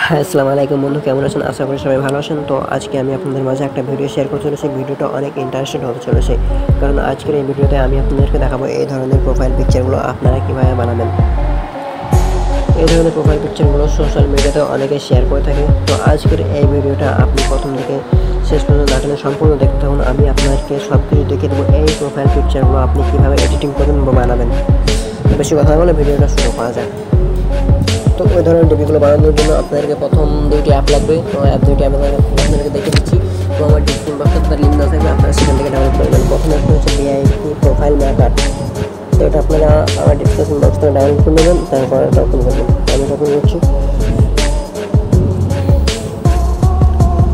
হ্যাঁ, আসসালামু আলাইকুম বন্ধু, কেমন আছেন? আশা করি সবাই ভালো আছেন। তো আজকে আমি আপনাদের মাঝে একটা ভিডিও শেয়ার করতে চলেছি। ভিডিওটা অনেক ইন্টারেস্টেড হতে চলেছে, কারণ আজকের এই ভিডিওতে আমি আপনাদেরকে দেখাবো এই ধরনের প্রোফাইল পিকচারগুলো আপনারা কীভাবে বানাবেন। এই ধরনের প্রোফাইল পিকচারগুলো সোশ্যাল মিডিয়াতে অনেকে শেয়ার করে থাকে। তো আজকের এই ভিডিওটা আপনি প্রথম থেকে শেষ পর্যন্ত দেখেন, সম্পূর্ণ দেখতে থাকুন। আমি আপনাকে সব কিছু দেখিয়ে দেবো এই প্রোফাইল পিকচারগুলো আপনি কীভাবে এডিটিং করবেন বা বানাবেন। বেশি কথা বলে ভিডিওটা শুরু করা যায়। তো ওই ধরনের ডিপিগুলো বানানোর জন্য আপনাদেরকে প্রথম দুইটি অ্যাপ লাগবে। তো অ্যাপ দুইটি আমি আপনাদেরকে দেখে দিচ্ছি। তো আমার ডিসক্রিপশন বক্সে তার লিঙ্ক দেওয়া থাকবে, আপনারা সেখান থেকে ডাউনলোড করবেন। প্রথমে একটা হচ্ছে ভিআইপি প্রোফাইল মেকার। তো এটা আপনারা আমার ডিসক্রিপশন বক্স থেকে ডাউনলোড করে নেবেন, তারপর এটা ওপেন করবেন। আমি এটা ওপেন করছি।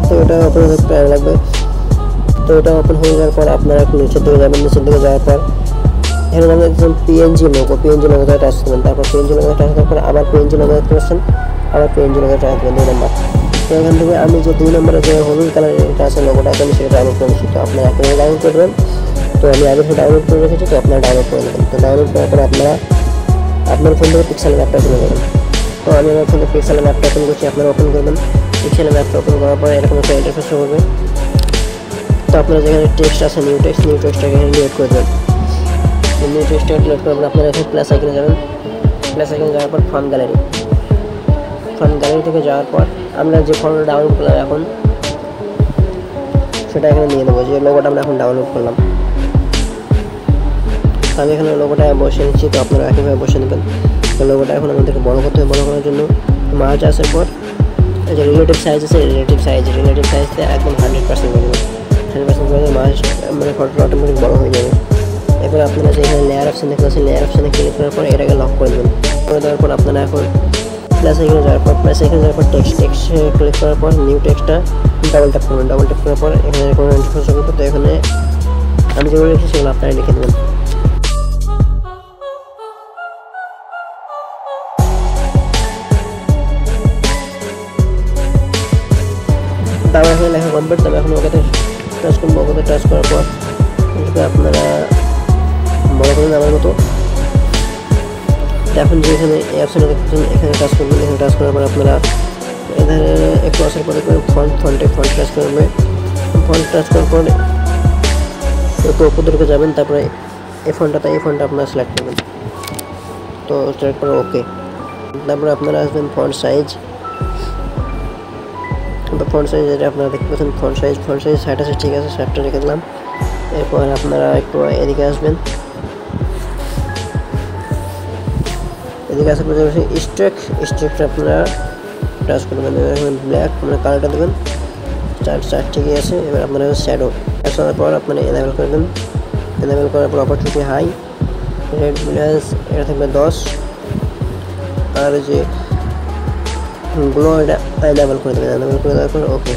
তো এটা ওপেন হতে টাইম লাগবে। তো এটা ওপেন হয়ে যাওয়ার পর আপনারা একটু নিচের দিকে যাবেন। নিচের দিকে যাওয়ার পর এখানে দেখছেন পিএনজি লোগোতে টাচ করবেন। তারপর পিএনজি লোগোতে টাচ করার পর আবার পিএনজি লোগোতে করছেন, আবার পিএনজি লোগোতে টাচ করবেন 2 নম্বর। তো এখান থেকে আমি যে 2 নম্বরে যে হলুদ কালারের এটা আছে লোগোটা আছে, আমি সেটা ডাউনলোড করেছি। তো আপনারা এখানে ডাউনলোড করবেন। তো আমি আগে থেকে ডাউনলোড করে রেখেছি, তো আপনারা ডাউনলোড করে নেবেন। তো ডাউনলোড করার পর আপনারা আপনার ফোন থেকে পিক্সেল ম্যাপটা খুলে নেবেন। তো আমি আমার ফোনে পিক্সেল ম্যাপটা ওপেন করছি, আপনারা ওপেন করবেন। পিক্সেল ম্যাপটা ওপেন করার পর এরকম একটা ইন্টারফেস হবে। তো আপনারা যেখানে টেক্সট আছে নিউ টেক্সটটাকে এখানে ডিলিট করে দেবেন। নিউ টেক্সটটা ডিলিট করবেন। আপনারা এখানে প্লাস আইকনে যাবেন। প্লাস আইকনে যাওয়ার পর ফন্ট গ্যালারি থেকে যাওয়ার পর আমরা যে ফন্টটা ডাউনলোড করলাম এখন সেটা এখানে নিয়ে নেবো। যে লোগোটা আমরা এখন ডাউনলোড করলাম, আমি এখানে লোগোটা বসে নিচ্ছি। তো আপনারা একইভাবে বসে নেবেন। তো লোগোটা এখন আমাদেরকে বড় করতে হবে। বড় করার জন্য মার্জ আসার পর এই যে রিলেটিভ সাইজ আছে, রিলেটিভ সাইজে একদম 100% করে দেবেন। 100% করে মার্জ মানে ফটোটা অটোমেটিক বড় হয়ে যাবে। এরপর আপনারা যে এখানে লেয়ার অপশন দেখতে পাচ্ছেন, লেয়ার অপশানে ক্লিক করার পর এটাকে লক করে দেবেন। করে দেওয়ার পর আপনারা এখন প্লাস এখানে যাওয়ার পর টেক্সট ক্লিক করার পর নিউ টেক্সটটা ডাবল ট্যাপ করবেন। ডাবল ট্যাপ করার পর এখানে কোনো ইন্টারফেস হবে। তো এখানে আমি যেগুলো লিখেছি সেগুলো আপনারা লিখে দেবেন। তারপর এখানে লেখা কমপ্লিট। তবে এখন ওকে টাচ করবো। ওকে টাচ করার পর আপনারা বড় করবেন আমার মতো। এখন যে এখানে এই অপশানে দেখতেছেন এখানে টাচ করবেন। এখানে টাচ করার পর আপনারা এখানে একটু আসার পরে ফন্ট টাচ করবে। ফন্ট টাচ করার পর একটু উপর দিকে যাবেন। তারপরে এই ফন্টটা আপনারা সিলেক্ট করবেন। তো সিলেক্ট করে ওকে। তারপরে আপনারা আসবেন ফন্ট সাইজ যেটা আপনারা দেখতে পাচ্ছেন। ফন্ট সাইজ 60 আছে, ঠিক আছে, 60টা রেখে দিলাম। এরপর আপনারা একটু এদিকে আসবেন। এদিকে আসার পর স্ট্রেকটা আপনারা টাচ করবেন। এখানে ব্ল্যাক আপনারা কালারটা দেবেন। চার ঠিকই আছে। এবার আপনারা শ্যাডো আসার পর আপনারা এনেবল করবেন। এনেবল করার পর অপরচুনিটি হাই, রেড ব্লাস এটা থাকবে 10, আর যে গ্লো এটা এনেবল করে দেবেন। এনেবল করে দেওয়ার পর ওকে।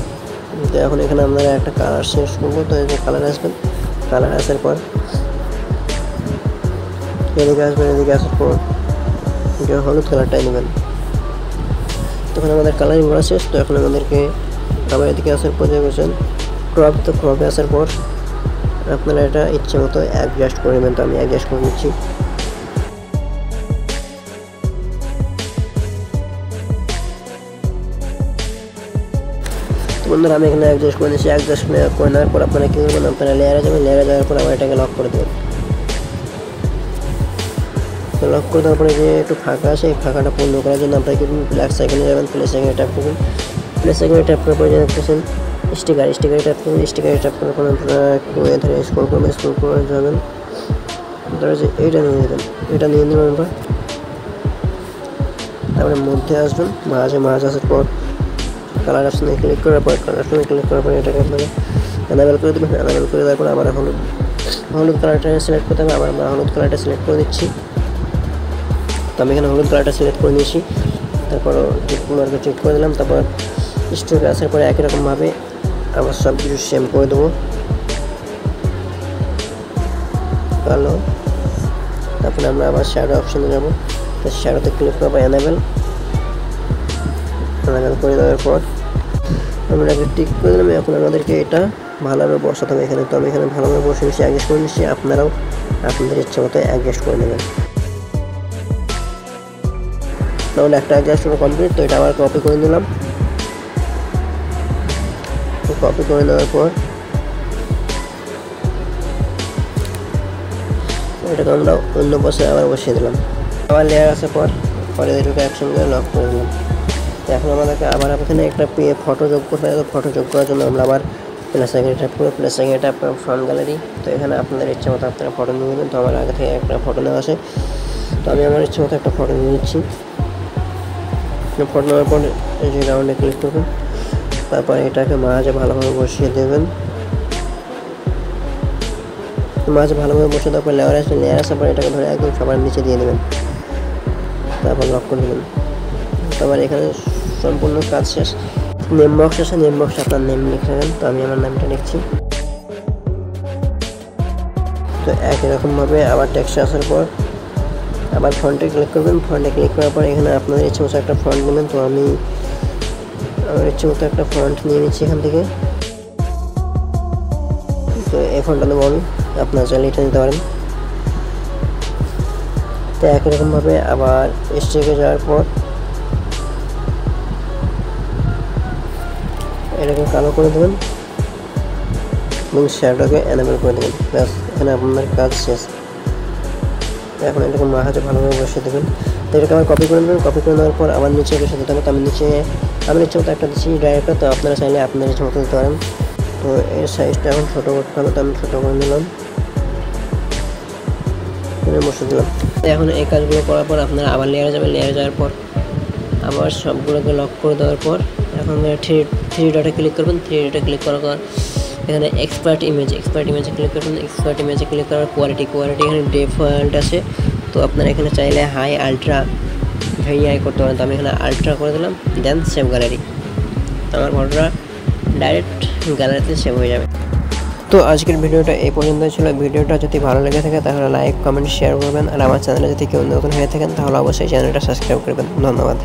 তো এখন এখানে আপনারা একটা কালার শেষ করবো। তো এই যে কালার আসবেন। কালার আসার পর এদিকে আসার পর এটা হলুদ কালারটাই নেবেন। তখন আমাদের কালারিং করা শেষ। তো এখন আমাদেরকে আবার এদিকে আসার পর যে বলছেন ক্রপে আসার পর আপনারা এটা ইচ্ছে মতো অ্যাডজাস্ট করে নেবেন। তো আমি অ্যাডজাস্ট করে নিচ্ছি। তো বন্ধুরা আমি এখানে অ্যাডজাস্ট করে নিচ্ছি। অ্যাডজাস্ট করে নেওয়ার পর আপনারা কী করবেন, আপনারা লেয়ারে যাবেন। লেয়ারে যাওয়ার পর আবার এটাকে লক করে দেবেন। তো লক করে দেওয়ার পরে যে একটু ফাঁকা আছে, এই ফাঁকাটা পূর্ণ করার জন্য আপনারা কি প্লাস আইকনে যাবেন। প্লাস আইকনে ট্যাপ করবেন। প্লাস আইকনে ট্যাপ করার পরে দেখতেছেন স্টিকারে ট্যাপ করবেন। স্টিকারে ট্যাপ করার পর আপনারা একটু এধারে স্ক্রল করে যাবেন। ধরো যে এইটা নিয়ে নেবেন। আমরা তারপরে মধ্যে আসবেন। মাঝ আসার পর কালার অপশানে ক্লিক করার পর এটাকে আপনারা এনেবল করে দেবেন। এনেবল করে দেওয়ার পর আবার হলুদ কালারটা সিলেক্ট করতে হবে। আবার আমরা হলুদ কালারটা সিলেক্ট করে দিচ্ছি। তো আমি এখানে হলুদ কালারটা সিলেক্ট করে নিয়েছি। তারপর টিকমার্কে চেক করে দিলাম। তারপর স্ট্রোকে আসার পরে একই রকমভাবে আবার সব কিছু সেম করে দেবো। কালো। তারপরে আমরা আবার শ্যাডো অপশানে যাবো। তো শ্যাডোতে ক্লিক করবো। এনেবল করে দেওয়ার পর আমরা টিক করে দিলাম। এখন আমাদেরকে এটা ভালোভাবে বসাতে হবে এখানে। তো আমি এখানে ভালোভাবে বসে নিচ্ছি, অ্যাডজাস্ট করে নিচ্ছি। আপনারাও আপনাদের ইচ্ছা মতো অ্যাডজাস্ট করে নেবেন। তাহলে একটা অ্যাডজাস্ট কমপ্লিট। তো এটা আবার কপি করে নিলাম। তো কপি করে নেওয়ার পর এটাকে আমরা অন্য পাশে আবার বসিয়ে দিলাম। আবার লেয়ার আসার পরে এটাকে একসঙ্গে লক করে দিলাম। তো এখন আমাদেরকে আবার এখানে একটা ফটো যোগ করতে হবে। ফটো যোগ করার জন্য আমরা আবার প্লাস আইকনে ট্যাপ করব। প্লাস আইকনে ট্যাপ করে ফ্রন্ট গ্যালারি। তো এখানে আপনাদের ইচ্ছে মতো আপনারা ফটো নিয়ে নেবেন। তো আমার আগে থেকে একটা ফটো নেওয়া আছে, তো আমি আমার ইচ্ছে মতো একটা ফটো নিয়ে নিচ্ছি। ফটো নেওয়ার পর এই যে রাউন্ডে ক্লিক করবেন, তারপরে এটাকে মাঝে ভালোভাবে বসিয়ে দেবেন। মাঝে ভালোভাবে বসে দেওয়ার পর লেয়ার আসার পর এটাকে ধরে একদম সবার নিচে দিয়ে দেবেন, তারপর লক করে দেবেন। তারপর এখানে সম্পূর্ণ কাজ শেষ। নেম বক্স আছে, নেম বক্সে আপনার নেম লিখে নেবেন। তো আমি আমার নামটা লিখছি। তো একই রকমভাবে আবার টেক্সটে আসার পর আবার ফন্টে ক্লিক করবেন। ফন্টে ক্লিক করার পর এখানে আপনাদের ইচ্ছে মতো একটা ফন্ট নেবেন। তো আমি আমার ইচ্ছে মতো একটা ফন্ট নিয়ে নিচ্ছি এখান থেকে। তো এই ফন্টটা নেবো আমি, আপনারা চাইলে এটা নিতে পারেন। তো একই রকমভাবে আবার স্ট্রিকে যাওয়ার পর এটাকে কালো করে দেবেন এবং শ্যাডোকে এনেবল করে দেবেন। ব্যাস, এখানে আপনার কাজ শেষ। এখন এটাকে মাঝে ভালোভাবে বসিয়ে দেবেন। তো এটাকে আবার কপি করে নেবেন। কপি করে নেওয়ার পর আবার নিচে বসে দিতে হবে। তো আমি ইচ্ছে মতো একটা দিচ্ছি ডাইরেক্টর। তো আপনারা চাইলে আপনার ইচ্ছে মতো দিতে পারেন। তো এর সাইজটা এখন ছোটো করতে হবে, তো আমি ছোটো করে নিলাম, বসে দিলাম। এখন এই কাজগুলো করার পর আপনারা আবার লেয়ারে যাবেন। লেয়ারে যাওয়ার পর আবার সবগুলোকে লক করে দেওয়ার পর এখন থ্রি ডটে ক্লিক করবেন। থ্রি ডটে ক্লিক করার পর এখানে এক্সপার্ট ইমেজে ক্লিক করবেন। এক্সপার্ট ইমেজে ক্লিক করার কোয়ালিটি এখানে ডিফল্ট আছে। তো আপনারা এখানে চাইলে হাই, আলট্রা, ভেরিফাই করতে পারেন। তো আমি এখানে আলট্রা করে দিলাম, দেন সেভ গ্যালারি। আমার ফটোটা ডাইরেক্ট গ্যালারিতে সেভ হয়ে যাবে। তো আজকের ভিডিওটা এই পর্যন্ত ছিল। ভিডিওটা যদি ভালো লেগে থাকে তাহলে লাইক, কমেন্ট, শেয়ার করবেন। আর আমার চ্যানেলে যদি কেউ নতুন হয়ে থাকেন তাহলে অবশ্যই চ্যানেলটা সাবস্ক্রাইব করবেন। ধন্যবাদ।